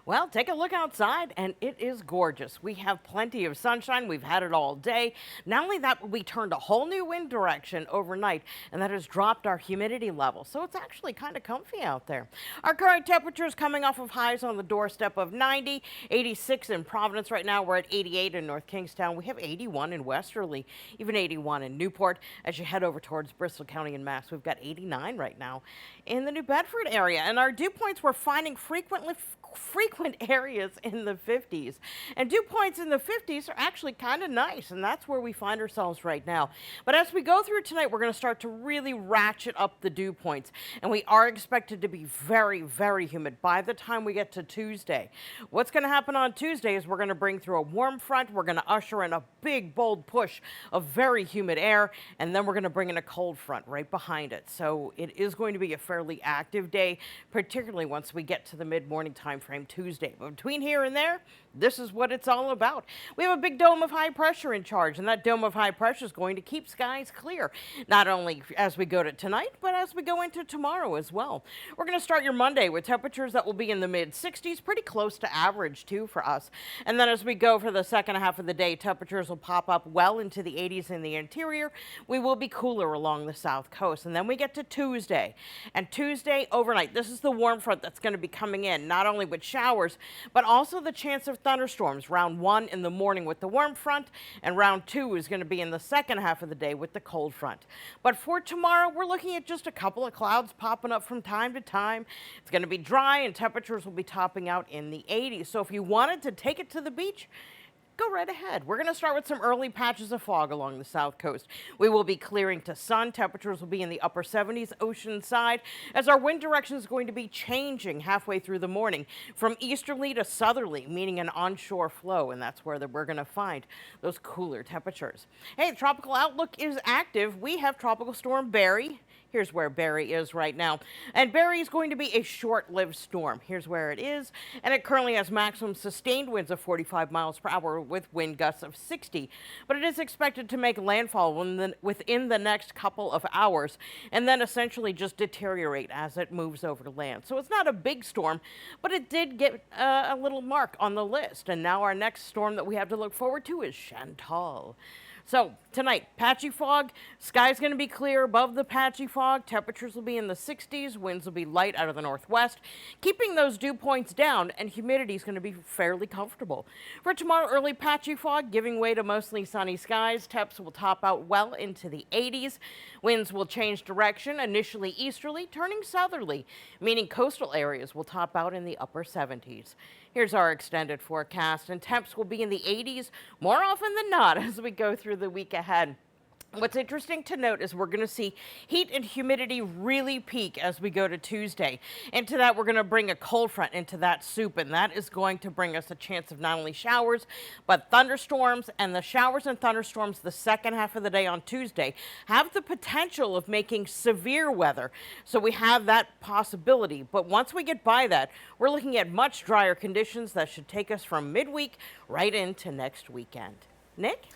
Well, take a look outside and it is gorgeous. We have plenty of sunshine. We've had it all day. Not only that, we turned a whole new wind direction overnight and that has dropped our humidity level. So it's actually kind of comfy out there. Our current temperatures coming off of highs on the doorstep of 90, 86 in Providence right now. We're at 88 in North Kingstown. We have 81 in Westerly, even 81 in Newport. As you head over towards Bristol County and Mass, we've got 89 right now in the New Bedford area. And our dew points we're finding frequent areas in the 50s. And dew points in the 50s are actually kind of nice, and that's where we find ourselves right now. But as we go through tonight, we're going to start to really ratchet up the dew points, and we are expected to be very, very humid by the time we get to Tuesday. What's going to happen on Tuesday is we're going to bring through a warm front. We're going to usher in a big, bold push of very humid air, and then we're going to bring in a cold front right behind it. So it is going to be a fairly active day, particularly once we get to the mid-morning time frame Tuesday. But between here and there, this is what it's all about. We have a big dome of high pressure in charge, and that dome of high pressure is going to keep skies clear, not only as we go to tonight, but as we go into tomorrow as well. We're going to start your Monday with temperatures that will be in the mid-60s, pretty close to average too for us. And then as we go for the second half of the day, temperatures will pop up well into the 80s in the interior. We will be cooler along the south coast. And then we get to Tuesday. And Tuesday overnight, this is the warm front that's going to be coming in, not only with showers, but also the chance of thunderstorms. Round 1 in the morning with the warm front, and round 2 is going to be in the second half of the day with the cold front. But for tomorrow, we're looking at just a couple of clouds popping up from time to time. It's going to be dry, and temperatures will be topping out in the 80s. So if you wanted to take it to the beach, go right ahead. We're going to start with some early patches of fog along the south coast. We will be clearing to sun. Temperatures will be in the upper 70s ocean side as our wind direction is going to be changing halfway through the morning from easterly to southerly, meaning an onshore flow, and that's where we're going to find those cooler temperatures. Hey, the tropical outlook is active. We have Tropical Storm Barry. Here's where Barry is right now. And Barry is going to be a short-lived storm. Here's where it is. And it currently has maximum sustained winds of 45 miles per hour with wind gusts of 60. But it is expected to make landfall within the next couple of hours and then essentially just deteriorate as it moves over to land. So it's not a big storm, but it did get a little mark on the list. And now our next storm that we have to look forward to is Chantal. So tonight, patchy fog. Sky's going to be clear above the patchy fog. Temperatures will be in the 60s. Winds will be light out of the northwest, keeping those dew points down, and humidity is going to be fairly comfortable. For tomorrow, early patchy fog giving way to mostly sunny skies. Temps will top out well into the 80s. Winds will change direction, initially easterly, turning southerly, meaning coastal areas will top out in the upper 70s. Here's our extended forecast, and temps will be in the 80s more often than not as we go through the week ahead. What's interesting to note is we're going to see heat and humidity really peak as we go to Tuesday. Into that, we're going to bring a cold front into that soup, and that is going to bring us a chance of not only showers, but thunderstorms. And the showers and thunderstorms the second half of the day on Tuesday have the potential of making severe weather. So we have that possibility. But once we get by that, we're looking at much drier conditions that should take us from midweek right into next weekend. Nick?